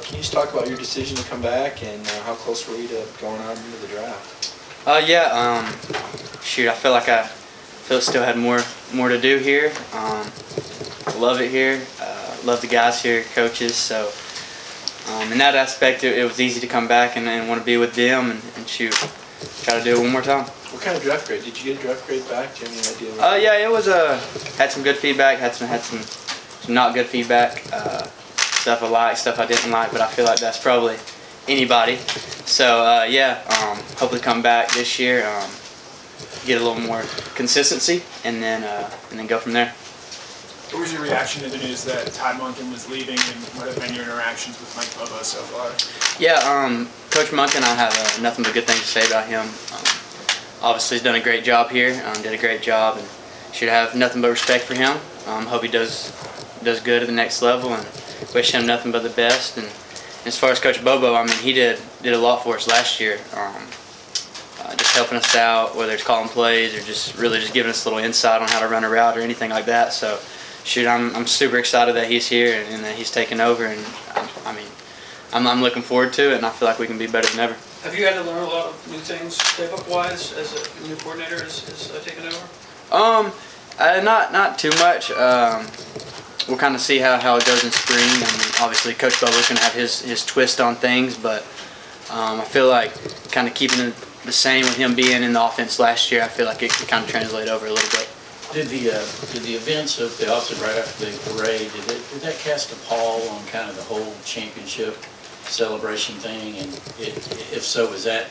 can you just talk about your decision to come back and how close were you to going on into the draft? Shoot, I feel still had more to do here. Love it here. Love the guys here, coaches. So in that aspect, it was easy to come back and want to be with them and shoot, try to do it one more time. What kind of draft grade? Did you get a draft grade back? Do you have any idea? Yeah, it was had some good feedback, had some not good feedback. Stuff I liked, stuff I didn't like, but I feel like that's probably anybody. So hopefully come back this year, get a little more consistency, and then go from there. What was your reaction to the news that Todd Monken was leaving, and what have been your interactions with Mike Bobo so far? Yeah, Coach Monken, I have nothing but good things to say about him. Obviously, he's done a great job here. Did a great job, and should have nothing but respect for him. Hope he does good at the next level, and wish him nothing but the best. And as far as Coach Bobo, I mean, he did a lot for us last year, just helping us out, whether it's calling plays or just giving us a little insight on how to run a route or anything like that. So, shoot, I'm super excited that he's here and that he's taking over, and I'm looking forward to it, and I feel like we can be better than ever. Have you had to learn a lot of new things playbook-wise as a new coordinator is taking over? Not too much. We'll kind of see how it goes in spring. I mean, obviously, Coach Bobo's going to have his twist on things, but I feel like kind of keeping it the same with him being in the offense last year. I feel like it could kind of translate over a little bit. Did the events of the offset right after the parade, did that cast a pall on kind of the whole championship celebration thing? And if so, is that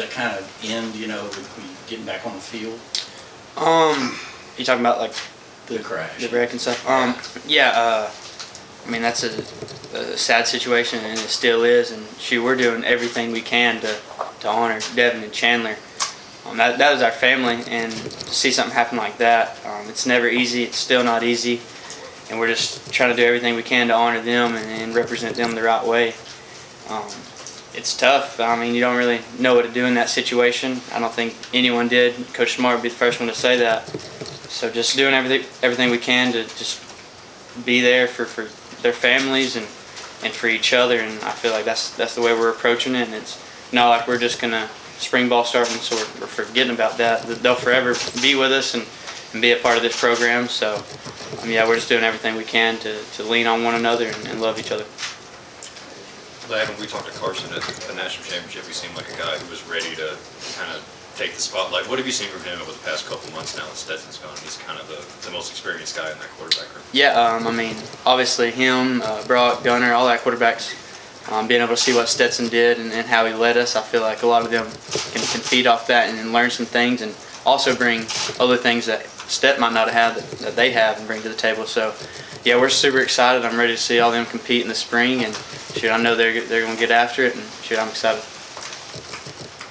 kind of end, with getting back on the field? You talking about like the crash, the wreck and stuff? I mean, that's a sad situation, and it still is. And shoot, we're doing everything we can to honor Devin and Chandler. That is our family, and to see something happen like that, it's never easy. It's still not easy, and we're just trying to do everything we can to honor them and represent them the right way. It's tough. I mean, you don't really know what to do in that situation. I don't think anyone did. Coach Smart would be the first one to say that. So just doing everything we can to just be there for their families and for each other, and I feel like that's the way we're approaching it. And it's not like we're just gonna spring ball starting, so we're forgetting about that. They'll forever be with us and be a part of this program. So, we're just doing everything we can to lean on one another and love each other. When we talked to Carson at the national championship, he seemed like a guy who was ready to kind of take the spotlight. What have you seen from him over the past couple months now that Stetson's gone? He's kind of the most experienced guy in that quarterback room. Yeah, obviously him, Brock, Gunner, all that quarterbacks. Being able to see what Stetson did and how he led us, I feel like a lot of them can feed off that and learn some things, and also bring other things that Stet might not have had that they have and bring to the table. So, yeah, we're super excited. I'm ready to see all them compete in the spring, and shoot, I know they're going to get after it, and shoot, I'm excited.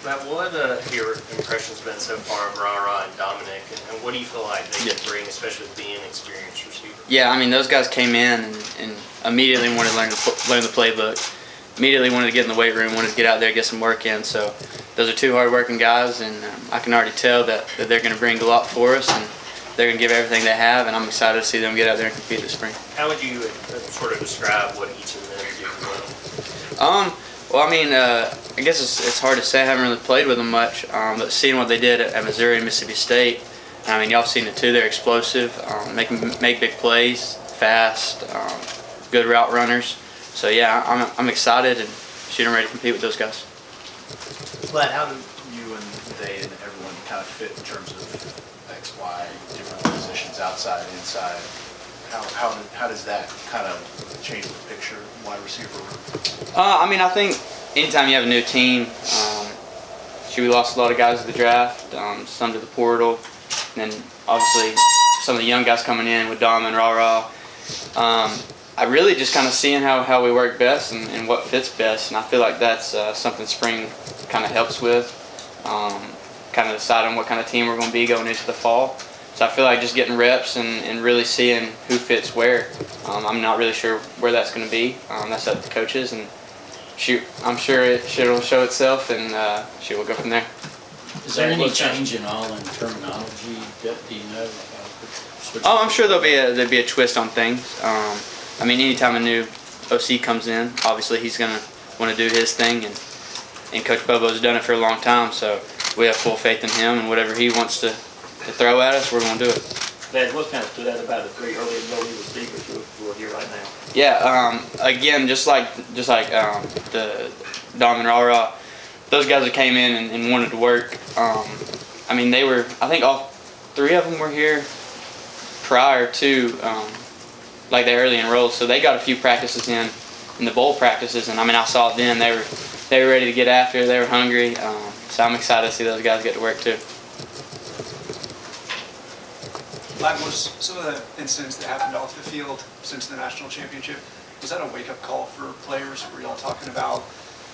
Matt, what have your impressions been so far of Ra and Dominic, and what do you feel like they can bring, especially being an experienced receiver? Yeah, those guys came in and immediately wanted to learn the playbook. Immediately wanted to get in the weight room, wanted to get out there, get some work in. So those are two hard-working guys, and I can already tell that they're going to bring a lot for us, and they're going to give everything they have, and I'm excited to see them get out there and compete this spring. How would you sort of describe what each of them do well? I guess it's hard to say. I haven't really played with them much, but seeing what they did at Missouri and Mississippi State, y'all have seen it too. They're explosive, make big plays, fast, good route runners. So yeah, I'm excited and I'm ready to compete with those guys. Vlad, how do you and they and everyone kind of fit in terms of X, Y, different positions, outside, inside? How does that kind of change the picture, wide receiver room? I think anytime you have a new team, we lost a lot of guys to the draft, some to the portal, and then obviously some of the young guys coming in with Dom and Ra. I really just kind of seeing how we work best and what fits best, and I feel like that's something spring kind of helps with, kind of deciding what kind of team we're going to be going into the fall. So I feel like just getting reps and really seeing who fits where. I'm not really sure where that's going to be. That's up to the coaches, and I'm sure it'll show itself, and we'll go from there. Is there any change in all in terminology? Do you know? I'm sure there'll be a twist on things. Anytime a new OC comes in, obviously he's going to want to do his thing, and Coach Bobo's done it for a long time, so we have full faith in him, and whatever he wants to throw at us, we're going to do it. Dad, what kind of stood out about the 3 early enrollee receivers who are here right now? Yeah, again, just like the Dom and Ra, those guys that came in and wanted to work. I mean, I think all 3 of them were here prior to like the early enrolled, so they got a few practices in the bowl practices, and I mean, I saw it then. They were ready to get after it. They were hungry, so I'm excited to see those guys get to work too. Was some of the incidents that happened off the field since the national championship, was that a wake-up call for players? Were y'all talking about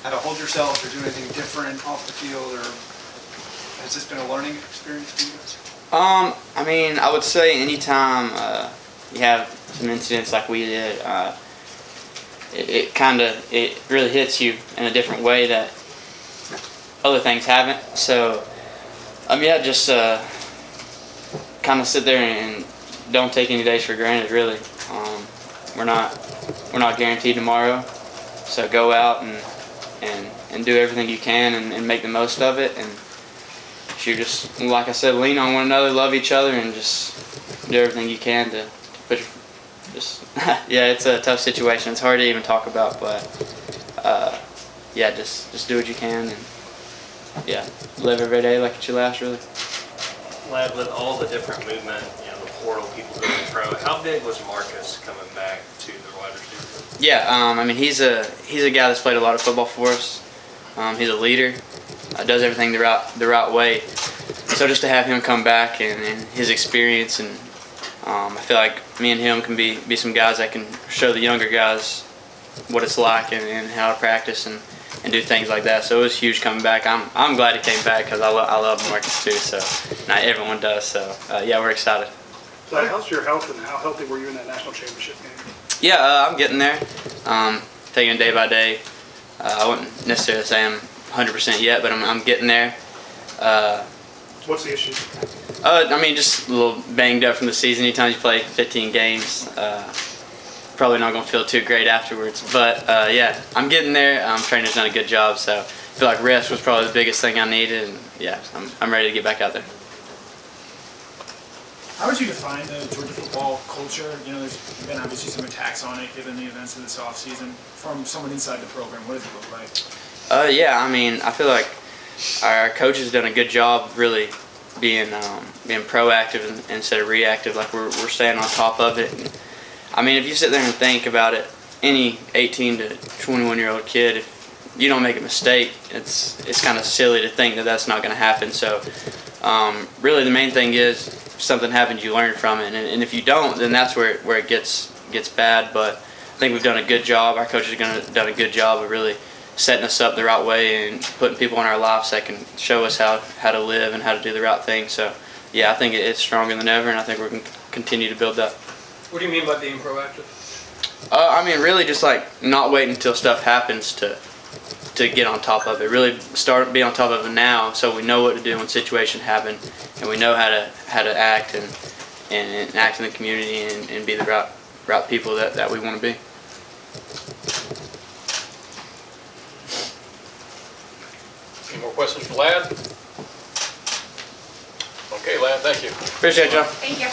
how to hold yourselves or do anything different off the field, or has this been a learning experience for you guys? I mean, I would say anytime you have some incidents like we did, it really hits you in a different way that other things haven't. So, yeah, just kind of sit there and don't take any days for granted. Really, we're not guaranteed tomorrow, so go out and do everything you can and make the most of it. And you just, like I said, lean on one another, love each other, and just do everything you can to put your, just yeah, it's a tough situation. It's hard to even talk about, but yeah, just do what you can, and yeah, live every day like it's your last, really. Lad, with all the different movement, the portal, people going pro, how big was Marcus coming back to the wide receiver? Yeah, I mean, he's a guy that's played a lot of football for us. He's a leader, does everything the right way. So just to have him come back and his experience, and I feel like me and him can be some guys that can show the younger guys what it's like and how to practice and do things like that. So it was huge coming back. I'm glad he came back because I love Marcus too. So not everyone does. So yeah, we're excited. So how's your health, and how healthy were you in that national championship game? Yeah, I'm getting there. Taking it day by day. I wouldn't necessarily say I'm 100% yet, but I'm getting there. What's the issue? I mean, just a little banged up from the season. Anytime you play 15 games, probably not going to feel too great afterwards. But yeah, I'm getting there. Trainer's done a good job, so I feel like rest was probably the biggest thing I needed. And yeah, I'm ready to get back out there. How would you define the Georgia football culture? There's been obviously some attacks on it given the events of this offseason. From someone inside the program, what does it look like? Yeah, I mean, I feel like our coach has done a good job really being proactive instead of reactive. Like we're staying on top of it. And, I mean, if you sit there and think about it, any 18 to 21-year-old kid, if you don't make a mistake, it's kind of silly to think that that's not going to happen. So really the main thing is if something happens, you learn from it. And if you don't, then that's where it gets bad. But I think we've done a good job. Our coach has done a good job of really setting us up the right way and putting people in our lives that can show us how to live and how to do the right thing. So yeah, I think it's stronger than ever, and I think we're going to continue to build that. What do you mean by being proactive? I mean, really just like not waiting until stuff happens to get on top of it. Really be on top of it now, so we know what to do when situations happen, and we know how to act and act in the community and be the right people that we want to be. Any more questions for Lad? Okay, Lad, thank you. Appreciate y'all. Thank you.